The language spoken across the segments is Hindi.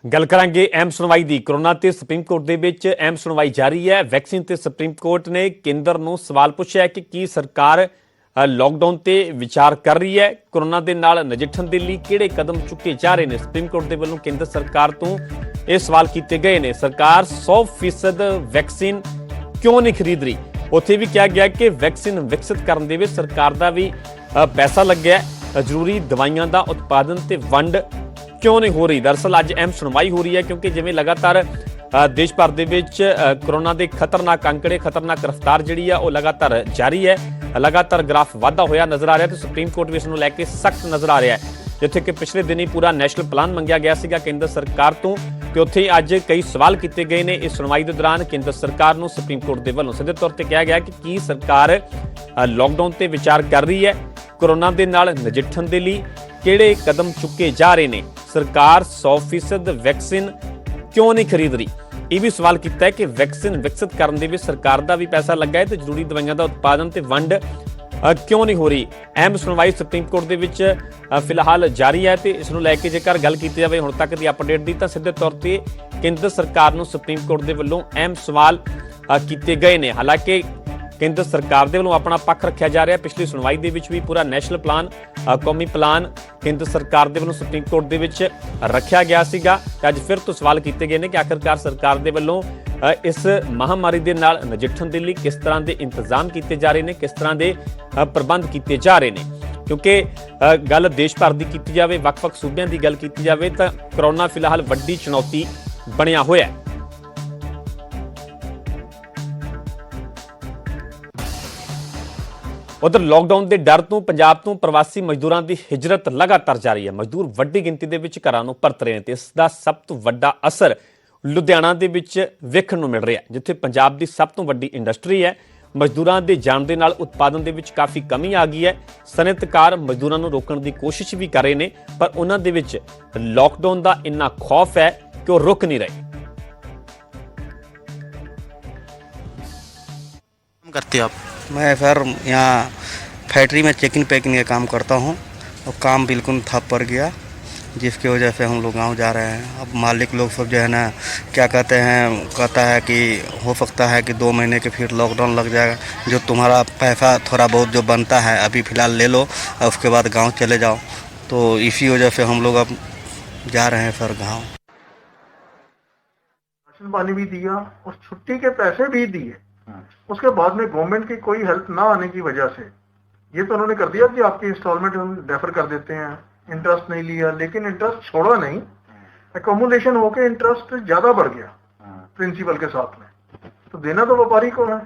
गल करांगे अहम सुनवाई दी। कोरोना ते सुप्रीम कोर्ट दे विच अहम सुनवाई जारी है। वैक्सीन ते सुप्रीम कोर्ट ने केंद्र नूं सवाल पुछया है कि की सरकार लॉकडाउन ते विचार कर रही है। कोरोना दे नाल नजिठण दे लई किहड़े कदम चुके जा रहे ने। सुप्रीम कोर्ट दे वल्लों केंद्र सरकार तों ये सवाल कीते गए ने। सरकार 100% वैक्सीन क्यों नहीं खरीद रही। उत्थे भी कहा गया कि वैक्सीन विकसित करन दे विच सरकार दा भी पैसा लग्या है। जरूरी दवाइयां दा उत्पादन ते वंड क्यों नहीं हो रही। दरअसल अज अहम सुनवाई हो रही है क्योंकि जिवें लगातार देश भर दे विच कोरोना के खतरनाक अंकड़े खतरनाक रफ्तार जिहड़ी है वो लगातार जारी है। लगातार ग्राफ वाधा होया नज़र आ रहा है तो सुप्रीम कोर्ट भी इसनूं लैके सख्त नज़र आ रहा है। जिथे कि पिछले दिन ही पूरा नैशनल प्लान मंगिया गया सीगा केंद्र सरकार तो उत्थे ही अज कई सवाल किए गए ने। इस सुनवाई के दौरान केंद्र सरकार नूं सुप्रीम कोर्ट के वल्लों सीधे तौर पर कहा गया कि की सरकार लॉकडाउन ते विचार कर रही है। कोरोना के नाल नजिठण दे लई किहड़े कदम चुके जा रहे हैं। सरकार 100% वैक्सीन क्यों नहीं खरीद रही। यह भी सवाल किया है कि वैक्सीन विकसित करने में सरकार का भी पैसा लगा है तो जरूरी दवाइयां का उत्पादन ते वंड क्यों नहीं हो रही। अहम सुनवाई सुप्रीम कोर्ट के विच फिलहाल जारी है तो इसनूं लैके जेकर गल की जाए हुण तक की अपडेट की तो सीधे तौर पर केंद्र सरकार नूं सुप्रीम कोर्ट के वल्लों अहम सवाल किए गए हैं। हालांकि केंद्र सरकार के वल्लों अपना पक्ष रखा जा रहा है। पिछली सुनवाई के भी पूरा नैशनल प्लान कौमी प्लान केंद्र सरकार के वल्लों सुप्रीम कोर्ट के विच रखा गया सीगा। अज फिर तो सवाल किए गए हैं कि आखिरकार सरकार के वल्लों इस महामारी के नाल नजिठण के लिए किस तरह के इंतजाम किए जा रहे हैं, किस तरह के प्रबंध किए जा रहे हैं। क्योंकि गल देश भर की की जाए वक्-वक् सूबों की गल की जाए तो कोरोना फिलहाल वड्डी चुनौती बनिया होया है। उधर लॉकडाउन के डर तो पंजाब तो प्रवासी मजदूरों की हिजरत लगातार जारी है। मजदूर वड्डी गिनती के विच घरां नूं परत रहे हैं ते इसका सब तो वड्डा असर लुधियाना दे विच वेखण नूं मिल रहा है, जिथे पंजाब की सब तो वड्डी इंडस्ट्री है। मजदूरों के जाण दे नाल उत्पादन दे विच काफ़ी कमी आ गई है। सनअतकार मजदूरों नूं रोकण की कोशिश भी कर रहे हैं पर उन्हां दे विच लॉकडाउन का इन्ना खौफ है कि वो रुक नहीं रहे। करते आप? मैं सर यहाँ फैक्ट्री में चेकिंग पैकिंग का काम करता हूँ और काम बिल्कुल ठप पड़ गया जिसकी वजह से हम लोग गांव जा रहे हैं। अब मालिक लोग सब जो है ना क्या कहते हैं, कहता है कि हो सकता है कि 2 महीने के फिर लॉकडाउन लग जाएगा, जो तुम्हारा पैसा थोड़ा बहुत जो बनता है अभी फ़िलहाल ले लो और उसके बाद गाँव चले जाओ। तो इसी वजह से हम लोग अब जा रहे हैं सर गाँव। राशन पानी भी दिया और छुट्टी के पैसे भी दिए। उसके बाद में गवर्नमेंट की कोई हेल्प ना आने की वजह से ये तो उन्होंने कर दिया कि आपकी इंस्टॉलमेंट हम डेफर कर देते हैं, इंटरेस्ट नहीं लिया, लेकिन इंटरेस्ट छोड़ा नहीं। एकोमुलेशन होके इंटरेस्ट ज्यादा बढ़ गया प्रिंसिपल के साथ में, तो देना तो व्यापारी को है।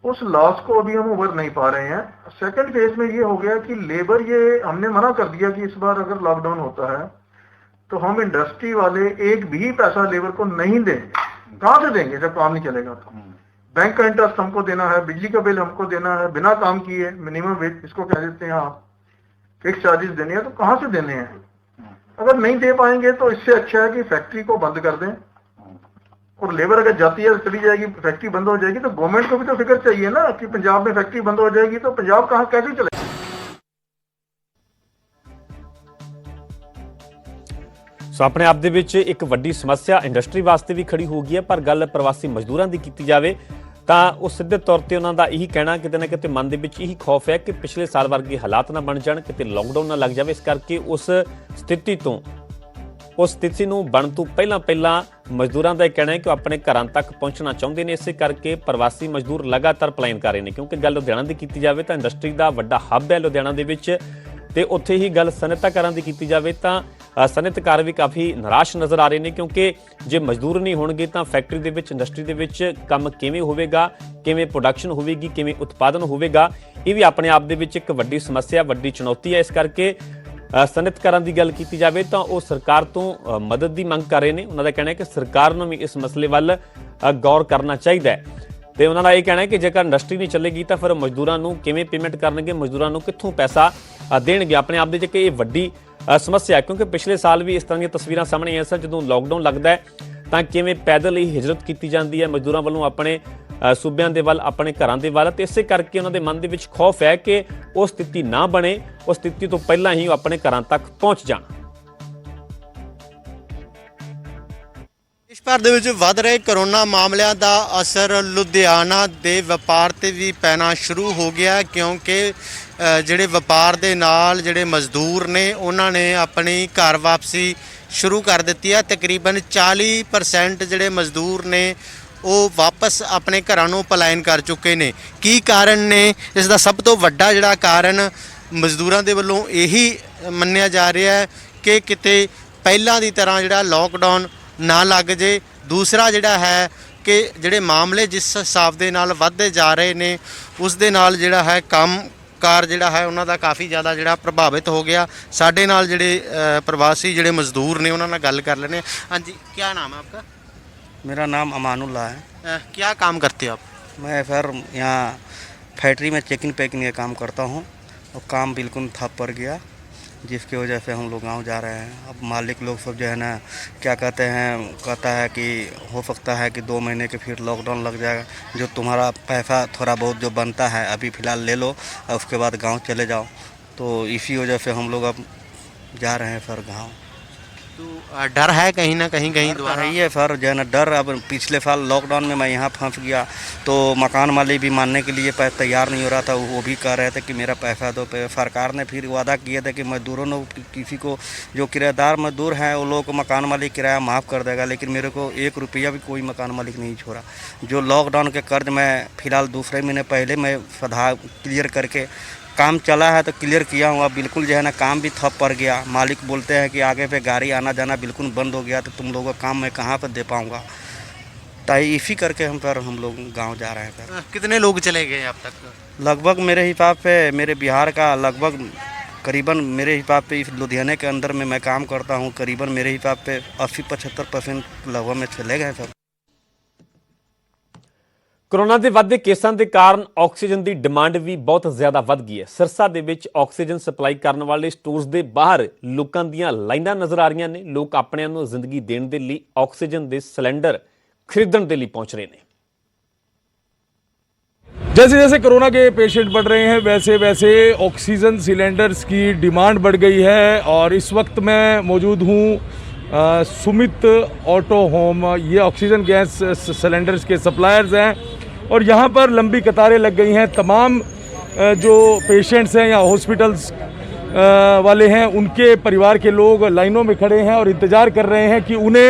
उस लॉस को अभी हम उभर नहीं पा रहे हैं। सेकंड फेज में ये हो गया कि लेबर, ये हमने मना कर दिया कि इस बार अगर लॉकडाउन होता है तो हम इंडस्ट्री वाले एक भी पैसा लेबर को नहीं देंगे। कहां से देंगे जब काम नहीं चलेगा तो? बैंक का इंटरेस्ट हमको देना है, बिजली का बिल हमको देना है, बिना काम किए मिनिमम वेज इसको कह देते हैं आप, फिक्स चार्जेस देने हैं, तो कहां से देने हैं? अगर नहीं दे पाएंगे तो इससे अच्छा है कि फैक्ट्री को बंद कर दें। और लेबर अगर जाती है चली जाएगी, फैक्ट्री बंद हो जाएगी, तो गवर्नमेंट को भी तो फिक्र चाहिए ना कि पंजाब में फैक्ट्री बंद हो जाएगी तो पंजाब कहां कैसे चलेगा। सो अपने आप दे विच एक वड्डी समस्या इंडस्ट्री वास्ते भी खड़ी हो गई है। पर गल प्रवासी मजदूरों की की जाए तो वो सीधे तौर पर उन्हों का यही कहना किते ना किते मन के यही खौफ है कि पिछले साल वर्गे हालात ना बन जाए, किते लॉकडाउन ना लग जाए। इस करके उस स्थिति बन तो पहला मजदूरों का कहना है कि अपने घरों तक पहुँचना चाहते हैं। इस करके प्रवासी मजदूर लगातार पलायन कर रहे हैं। क्योंकि गल लुधियाना की की जाए तो इंडस्ट्री का वड्डा हब है लुधियाना दे विच, ते उत्थे ही गल सनअतकारां दी कीती जाए तो सनअतकार भी काफ़ी निराश नज़र आ रहे हैं। क्योंकि जे मजदूर नहीं होणगे तो फैक्ट्री दे विच इंडस्ट्री दे विच काम किवें होवेगा, किवें प्रोडक्शन होवेगी, किवें उत्पादन होवेगा, ये भी अपने आप दे विच एक वड्डी समस्या वड्डी चुनौती है। इस करके सनअतकारां दी गल कीती जाए तो वो सरकार तो मदद की मंग कर रहे हैं। उन्होंने कहना है कि सरकार नूं भी इस मसले वल गौर करना चाहिए। तो उन्होंने यह कहना है कि जेकर इंडस्ट्री नहीं चलेगी तो फिर मजदूरों को किवें पेमेंट करनगे, मजदूरों को कित्थों पैसा देणगे। अपने आप दे ये वड्डी समस्या है। क्योंकि पिछले साल भी इस तरह की तस्वीर सामने आईयां सन, जो लॉकडाउन लगता है तो किवें पैदल ही हिजरत की जाती है मजदूरों वालों अपने सूबਿਆਂ ਦੇ ਵੱਲ ਆਪਣੇ ਘਰਾਂ ਦੇ ਵੱਲ ਤੇ ਇਸੇ ਕਰਕੇ ਉਹਨਾਂ ਦੇ ਮਨ ਦੇ ਵਿੱਚ ਖੌਫ ਹੈ ਕਿ ਉਹ ਸਥਿਤੀ ਨਾ ਬਣੇ, ਉਸ ਸਥਿਤੀ ਤੋਂ ਪਹਿਲਾਂ ਹੀ ਉਹ ਆਪਣੇ ਘਰਾਂ ਤੱਕ ਪਹੁੰਚ ਜਾਣ। ਦੇਸ਼ ਭਰ ਦੇ ਵਿੱਚ ਵੱਧ ਰਹੇ ਕਰੋਨਾ ਮਾਮਲਿਆਂ ਦਾ ਅਸਰ ਲੁਧਿਆਣਾ ਦੇ ਵਪਾਰ ਤੇ ਵੀ ਪੈਣਾ ਸ਼ੁਰੂ ਹੋ ਗਿਆ ਕਿਉਂਕਿ ਜਿਹੜੇ ਵਪਾਰ ਦੇ ਨਾਲ ਜਿਹੜੇ ਮਜ਼ਦੂਰ ਨੇ ਉਹਨਾਂ ਨੇ ਆਪਣੀ ਘਰ ਵਾਪਸੀ ਸ਼ੁਰੂ ਕਰ ਦਿੱਤੀ ਹੈ। ਤਕਰੀਬਨ 40% ਜਿਹੜੇ ਮਜ਼ਦੂਰ ਨੇ ਉਹ ਵਾਪਸ ਆਪਣੇ ਘਰਾਂ ਨੂੰ ਪਲਾਇਨ ਕਰ ਚੁੱਕੇ ਨੇ। ਕੀ ਕਾਰਨ ਨੇ ਇਸ ਦਾ? ਸਭ ਤੋਂ ਵੱਡਾ ਜਿਹੜਾ ਕਾਰਨ ਮਜ਼ਦੂਰਾਂ ਦੇ ਵੱਲੋਂ ਇਹੀ ਮੰਨਿਆ ਜਾ ਰਿਹਾ ਹੈ ਕਿ ਕਿਤੇ ਪਹਿਲਾਂ ਦੀ ਤਰ੍ਹਾਂ ਜਿਹੜਾ ਲੋਕਡਾਊਨ ਨਾ ਲੱਗ ਜੇ। ਦੂਸਰਾ ਜਿਹੜਾ ਹੈ ਕਿ ਜਿਹੜੇ ਮਾਮਲੇ ਜਿਸ ਹਿਸਾਬ ਦੇ ਨਾਲ ਵੱਧਦੇ ਜਾ ਰਹੇ ਨੇ ਉਸ ਦੇ ਨਾਲ ਜਿਹੜਾ ਹੈ ਕੰਮ ਕਾਰ ਜਿਹੜਾ ਹੈ ਉਹਨਾਂ ਦਾ ਕਾਫੀ ਜ਼ਿਆਦਾ ਜਿਹੜਾ ਪ੍ਰਭਾਵਿਤ ਹੋ ਗਿਆ। ਸਾਡੇ ਨਾਲ ਜਿਹੜੇ ਪ੍ਰਵਾਸੀ ਜਿਹੜੇ ਮਜ਼ਦੂਰ ਨੇ ਉਹਨਾਂ ਨਾਲ ਗੱਲ ਕਰ ਲੈਣੇ। ਹਾਂਜੀ, ਕੀ ਨਾਮ ਹੈ आपका? मेरा नाम अमानुल्लाह है। क्या काम करते हो आप? मैं सर यहाँ फैक्ट्री में चेकिंग पैकिंग का काम करता हूँ और काम बिल्कुल ठप पड़ गया, जिसकी वजह से हम लोग गांव जा रहे हैं। अब मालिक लोग सब जो है ना क्या कहते हैं, कहता है कि हो सकता है कि 2 महीने के फिर लॉकडाउन लग जाएगा, जो तुम्हारा पैसा थोड़ा बहुत जो बनता है अभी फ़िलहाल ले लो और उसके बाद गांव चले जाओ। तो इसी वजह से हम लोग अब जा रहे हैं सर गाँव। तो डर है कहीं ना कहीं दोबारा? है सर जो है ना डर। अब पिछले साल लॉकडाउन में मैं यहाँ फंस गया तो मकान मालिक भी मानने के लिए तैयार नहीं हो रहा था। वो भी कह रहे थे कि मेरा पैसा दो। सरकार ने फिर वादा किए थे कि मजदूरों ने किसी को जो किराएदार मजदूर हैं वो लोग को मकान मालिक किराया माफ़ कर देगा, लेकिन मेरे को 1 रुपया भी कोई मकान मालिक नहीं छोड़ा। जो लॉकडाउन के कर्ज मैं फ़िलहाल दूसरे महीने पहले मैं सधा क्लियर करके काम चला है तो क्लियर किया हूँ। अब बिल्कुल जो है ना काम भी ठप पड़ गया। मालिक बोलते हैं कि आगे पे गाड़ी आना जाना बिल्कुल बंद हो गया, तो तुम लोगों का काम मैं कहाँ पर दे पाऊँगा। तो इसी करके हम लोग गांव जा रहे हैं सर। कितने लोग चले गए अब तक? लगभग मेरे हिसाब से मेरे बिहार का लगभग करीबन मेरे हिसाब से इस लुधियाने के अंदर में मैं काम करता हूँ, करीबन मेरे हिसाब से 80-75% लगभग में चले गए सर। ਕੋਰੋਨਾ ਦੇ ਵੱਧਦੇ ਕੇਸਾਂ ਦੇ ਕਾਰਨ ਆਕਸੀਜਨ ਦੀ ਡਿਮਾਂਡ ਵੀ ਬਹੁਤ ਜ਼ਿਆਦਾ ਵੱਧ ਗਈ ਹੈ। ਸਿਰਸਾ ਦੇ ਵਿੱਚ ਆਕਸੀਜਨ ਸਪਲਾਈ ਕਰਨ ਵਾਲੇ ਸਟੋਰਸ ਦੇ ਬਾਹਰ ਲੋਕਾਂ ਦੀਆਂ ਲਾਈਨਾਂ ਨਜ਼ਰ ਆ ਰਹੀਆਂ ਨੇ। ਲੋਕ ਆਪਣਿਆਂ ਨੂੰ ਜ਼ਿੰਦਗੀ ਦੇਣ ਦੇ ਲਈ ਆਕਸੀਜਨ ਦੇ ਸਿਲੰਡਰ ਖਰੀਦਣ ਦੇ ਲਈ ਪਹੁੰਚ ਰਹੇ ਨੇ। जैसे जैसे कोरोना के पेशेंट बढ़ रहे हैं वैसे वैसे ऑक्सीजन सिलेंडर्स की डिमांड बढ़ गई है। और इस वक्त मैं मौजूद हूँ सुमित ऑटो होम। ये ऑक्सीजन गैस सिलेंडर्स के सप्लायर्स हैं और यहाँ पर लंबी कतारें लग गई हैं। तमाम जो पेशेंट्स हैं या हॉस्पिटल्स वाले हैं उनके परिवार के लोग लाइनों में खड़े हैं और इंतज़ार कर रहे हैं कि उन्हें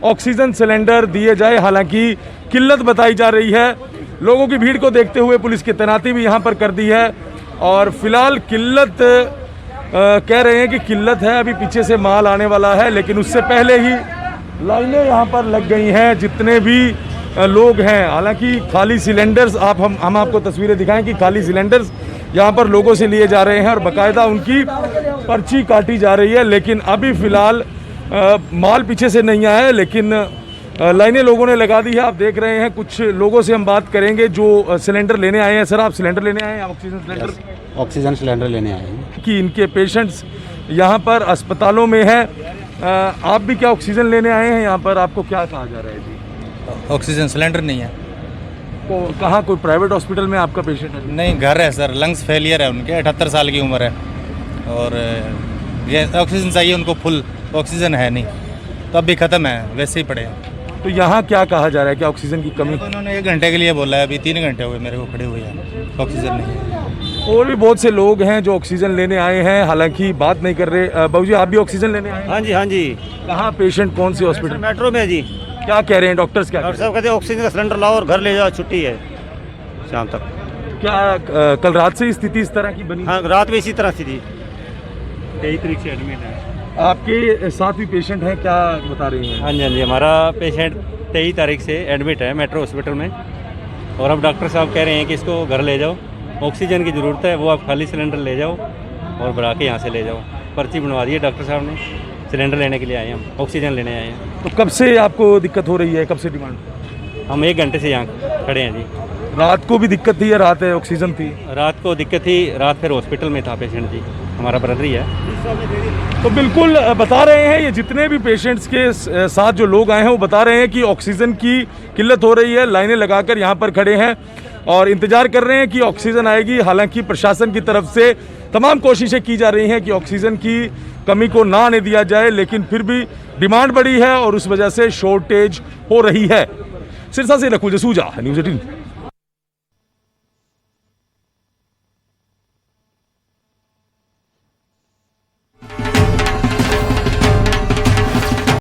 ऑक्सीजन सिलेंडर दिए जाए। हालांकि किल्लत बताई जा रही है। लोगों की भीड़ को देखते हुए पुलिस की तैनाती भी यहाँ पर कर दी है और फिलहाल किल्लत कह रहे हैं कि किल्लत है, अभी पीछे से माल आने वाला है, लेकिन उससे पहले ही लाइनें यहाँ पर लग गई हैं जितने भी लोग हैं। हालांकि खाली सिलेंडर्स हम आपको तस्वीरें दिखाएं कि खाली सिलेंडर्स यहाँ पर लोगों से लिए जा रहे हैं और बाकायदा उनकी पर्ची काटी जा रही है। लेकिन अभी फ़िलहाल माल पीछे से नहीं आया है, लेकिन लाइनें लोगों ने लगा दी है। आप देख रहे हैं कुछ लोगों से हम बात करेंगे जो सिलेंडर लेने आए हैं। सर, आप सिलेंडर लेने आए हैं? Oxygen cylinder? ऑक्सीजन सिलेंडर लेने आए हैं कि इनके पेशेंट्स यहाँ पर अस्पतालों में हैं। आप भी क्या ऑक्सीजन लेने आए हैं यहाँ पर? आपको क्या कहा जा रहा है जी? ऑक्सीजन सिलेंडर नहीं है। तो कहाँ कोई प्राइवेट हॉस्पिटल में आपका पेशेंट है? नहीं, घर है सर, लंग्स फेलियर है उनके, 78 साल की उम्र है और ये ऑक्सीजन चाहिए उनको, फुल ऑक्सीजन है नहीं, तो अब भी ख़त्म है, वैसे ही पड़े हैं। तो यहाँ क्या कहा जा रहा है कि ऑक्सीजन की कमी? तो उन्होंने 1 घंटे के लिए बोला है, अभी 3 घंटे हुए मेरे को खड़े हुए हैं, ऑक्सीजन नहीं है। और भी बहुत से लोग हैं जो ऑक्सीजन लेने आए हैं, हालांकि बात नहीं कर रहे। बाबू जी, आप भी ऑक्सीजन लेने आए हैं? हाँ जी, हाँ जी। कहाँ पेशेंट कौन से हॉस्पिटल? मेट्रो में जी। क्या कह रहे हैं डॉक्टर्स? क्या डॉक्टर साहब कहते हैं ऑक्सीजन का सिलेंडर लाओ और घर ले जाओ, छुट्टी है शाम तक। क्या कल रात से स्थिति इस तरह की बनी? हाँ, रात में इसी तरह से थी। 23 तारीख से एडमिट है। आपके साथ भी पेशेंट हैं, क्या बता रही हैं? हाँ जी, हाँ जी, हमारा पेशेंट 23 तारीख से एडमिट है मेट्रो हॉस्पिटल में और अब डॉक्टर साहब कह रहे हैं कि इसको घर ले जाओ, ऑक्सीजन की ज़रूरत है, वो आप खाली सिलेंडर ले जाओ और भरा के यहाँ से ले जाओ। पर्ची बनवा दी है डॉक्टर साहब ने, सिलेंडर लेने के लिए आए हैं हम, ऑक्सीजन लेने आए हैं। तो कब से आपको दिक्कत हो रही है? कब से डिमांड? हम 1 घंटे से यहाँ खड़े हैं जी। रात को भी दिक्कत थी या रात है ऑक्सीजन थी? रात को दिक्कत थी, रात फिर हॉस्पिटल में था पेशेंट जी, हमारा ब्रदर ही है। तो बिल्कुल बता रहे हैं ये जितने भी पेशेंट्स के साथ जो लोग आए हैं वो बता रहे हैं कि ऑक्सीजन की किल्लत हो रही है। लाइनें लगाकर यहाँ पर खड़े हैं और इंतजार कर रहे हैं कि ऑक्सीजन आएगी। हालांकि प्रशासन की तरफ से तमाम कोशिशें की जा रही हैं कि ऑक्सीजन की कमी को ना आने दिया जाए, लेकिन फिर भी डिमांड बढ़ी है और उस वजह से शॉर्टेज हो रही है। सिरसा से नकुल जसूजा, न्यूज़ 18।